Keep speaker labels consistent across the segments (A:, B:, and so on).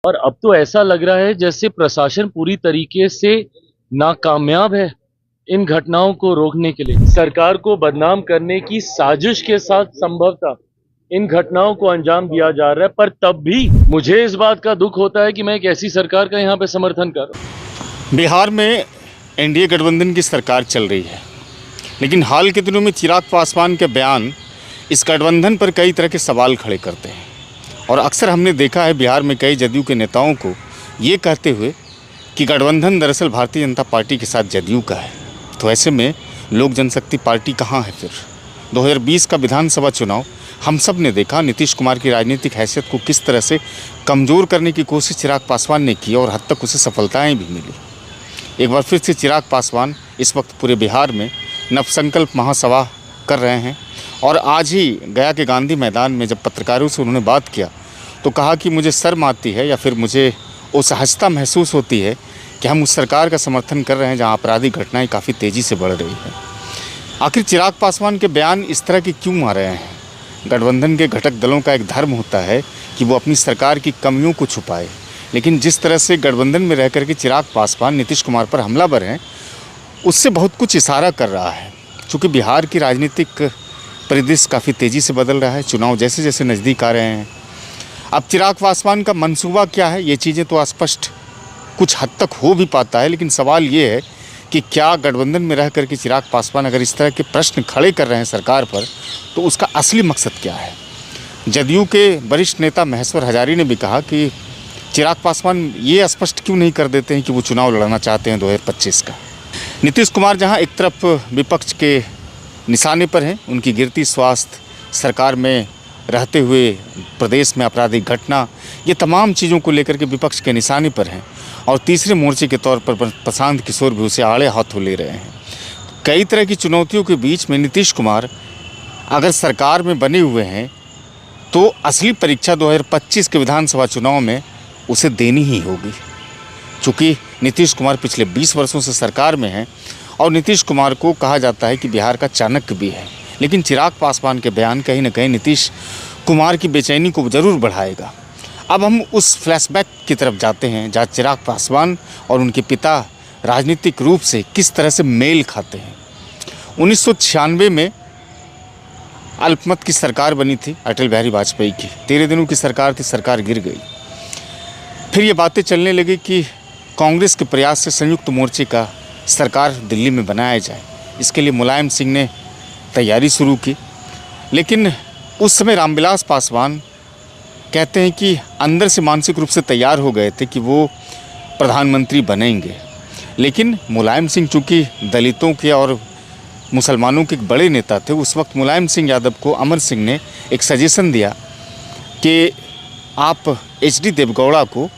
A: और अब तो ऐसा लग रहा है जैसे प्रशासन पूरी तरीके से नाकामयाब है इन घटनाओं को रोकने के लिए। सरकार को बदनाम करने की साजिश के साथ संभवतः इन घटनाओं को अंजाम दिया जा रहा है, पर तब भी मुझे इस बात का दुख होता है कि मैं एक ऐसी सरकार का यहाँ पे समर्थन कर रहा हूँ।
B: बिहार में एनडीए गठबंधन की सरकार चल रही है, लेकिन हाल के दिनों में चिराग पासवान के बयान इस गठबंधन पर कई तरह के सवाल खड़े करते हैं। और अक्सर हमने देखा है बिहार में कई जदयू के नेताओं को ये कहते हुए कि गठबंधन दरअसल भारतीय जनता पार्टी के साथ जदयू का है। तो ऐसे में लोक जनशक्ति पार्टी कहाँ है फिर? 2020 का विधानसभा चुनाव हम सब ने देखा, नीतीश कुमार की राजनीतिक हैसियत को किस तरह से कमज़ोर करने की कोशिश चिराग पासवान ने की और हद तक उसे सफलताएँ भी मिली। एक बार फिर से चिराग पासवान इस वक्त पूरे बिहार में नवसंकल्प महासभा कर रहे हैं। और आज ही गया के गांधी मैदान में जब पत्रकारों से उन्होंने बात किया तो कहा कि मुझे शर्म आती है या फिर मुझे असहजता महसूस होती है कि हम उस सरकार का समर्थन कर रहे हैं जहां आपराधिक घटनाएं काफ़ी तेज़ी से बढ़ रही हैं। आखिर चिराग पासवान के बयान इस तरह के क्यों आ रहे हैं? गठबंधन के घटक दलों का एक धर्म होता है कि वो अपनी सरकार की कमियों को छुपाए, लेकिन जिस तरह से गठबंधन में रह करके चिराग पासवान नीतीश कुमार पर हमलावर हैं, उससे बहुत कुछ इशारा कर रहा है। चूँकि बिहार की राजनीतिक परिदृश्य काफ़ी तेज़ी से बदल रहा है, चुनाव जैसे जैसे नज़दीक आ रहे हैं। अब चिराग पासवान का मंसूबा क्या है, ये चीज़ें तो स्पष्ट कुछ हद तक हो भी पाता है, लेकिन सवाल ये है कि क्या गठबंधन में रह करके चिराग पासवान अगर इस तरह के प्रश्न खड़े कर रहे हैं सरकार पर, तो उसका असली मकसद क्या है? जदयू के वरिष्ठ नेता महेश्वर हजारी ने भी कहा कि चिराग पासवान ये स्पष्ट क्यों नहीं कर देते हैं कि वो चुनाव लड़ना चाहते हैं 2025 का। नीतीश कुमार जहाँ एक तरफ विपक्ष के निशाने पर हैं, उनकी गिरती स्वास्थ्य, सरकार में रहते हुए प्रदेश में आपराधिक घटना, ये तमाम चीज़ों को लेकर के विपक्ष के निशाने पर हैं। और तीसरे मोर्चे के तौर पर प्रशांत किशोर भी उसे आड़े हाथों ले रहे हैं। कई तरह की चुनौतियों के बीच में नीतीश कुमार अगर सरकार में बने हुए हैं तो असली परीक्षा 2025 के विधानसभा चुनाव में उसे देनी ही होगी। चूँकि नीतीश कुमार पिछले 20 वर्षों से सरकार में हैं और नीतीश कुमार को कहा जाता है कि बिहार का चाणक्य भी है, लेकिन चिराग पासवान के बयान कहीं ना कहीं नीतीश कुमार की बेचैनी को ज़रूर बढ़ाएगा। अब हम उस फ्लैशबैक की तरफ जाते हैं जहाँ चिराग पासवान और उनके पिता राजनीतिक रूप से किस तरह से मेल खाते हैं। 1996 में अल्पमत की सरकार बनी थी अटल बिहारी वाजपेयी की, 13 दिनों की सरकार थी, सरकार गिर गई। फिर ये बातें चलने लगी कि कांग्रेस के प्रयास से संयुक्त मोर्चे का सरकार दिल्ली में बनाया जाए। इसके लिए मुलायम सिंह ने तैयारी शुरू की, लेकिन उस समय रामविलास पासवान कहते हैं कि अंदर से मानसिक रूप से तैयार हो गए थे कि वो प्रधानमंत्री बनेंगे। लेकिन मुलायम सिंह चूँकि दलितों के और मुसलमानों के एक बड़े नेता थे, उस वक्त मुलायम सिंह यादव को अमर सिंह ने एक सजेशन दिया कि आप HD देवगौड़ा को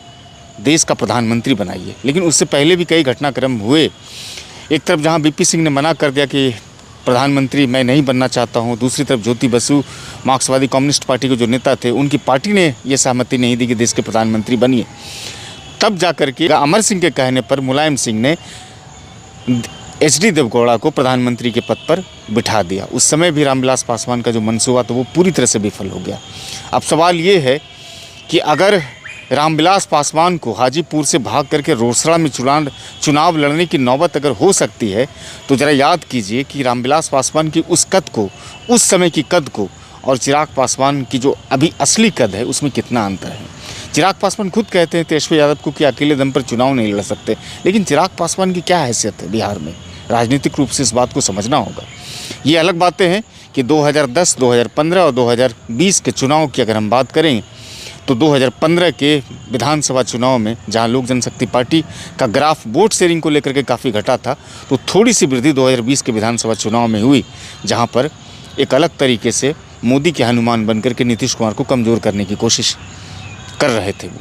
B: देश का प्रधानमंत्री बनाइए। लेकिन उससे पहले भी कई घटनाक्रम हुए। एक तरफ जहां VP सिंह ने मना कर दिया कि प्रधानमंत्री मैं नहीं बनना चाहता हूं, दूसरी तरफ ज्योति बसु मार्क्सवादी कम्युनिस्ट पार्टी के जो नेता थे, उनकी पार्टी ने ये सहमति नहीं दी कि देश के प्रधानमंत्री बनिए। तब जा कर के अमर सिंह के कहने पर मुलायम सिंह ने HD देवगौड़ा को प्रधानमंत्री के पद पर बिठा दिया। उस समय भी रामविलास पासवान का जो मंसूबा था वो पूरी तरह से विफल हो गया। अब सवाल ये है कि अगर रामविलास पासवान को हाजीपुर से भाग करके रोसड़ा में चुनाव लड़ने की नौबत अगर हो सकती है, तो ज़रा याद कीजिए कि रामविलास पासवान की उस कद को, उस समय की कद को और चिराग पासवान की जो अभी असली कद है उसमें कितना अंतर है। चिराग पासवान खुद कहते हैं तेजस्वी यादव को कि अकेले दम पर चुनाव नहीं लड़ सकते, लेकिन चिराग पासवान की क्या हैसियत है बिहार में? राजनीतिक रूप से इस बात को समझना होगा। ये अलग बातें हैं कि 2010, 2015 और 2020 के चुनाव की अगर हम बात करें तो 2015 के विधानसभा चुनाव में जहां लोक जनशक्ति पार्टी का ग्राफ वोट शेयरिंग को लेकर के काफ़ी घटा था, तो थोड़ी सी वृद्धि 2020 के विधानसभा चुनाव में हुई, जहां पर एक अलग तरीके से मोदी के हनुमान बनकर के नीतीश कुमार को कमज़ोर करने की कोशिश कर रहे थे वो।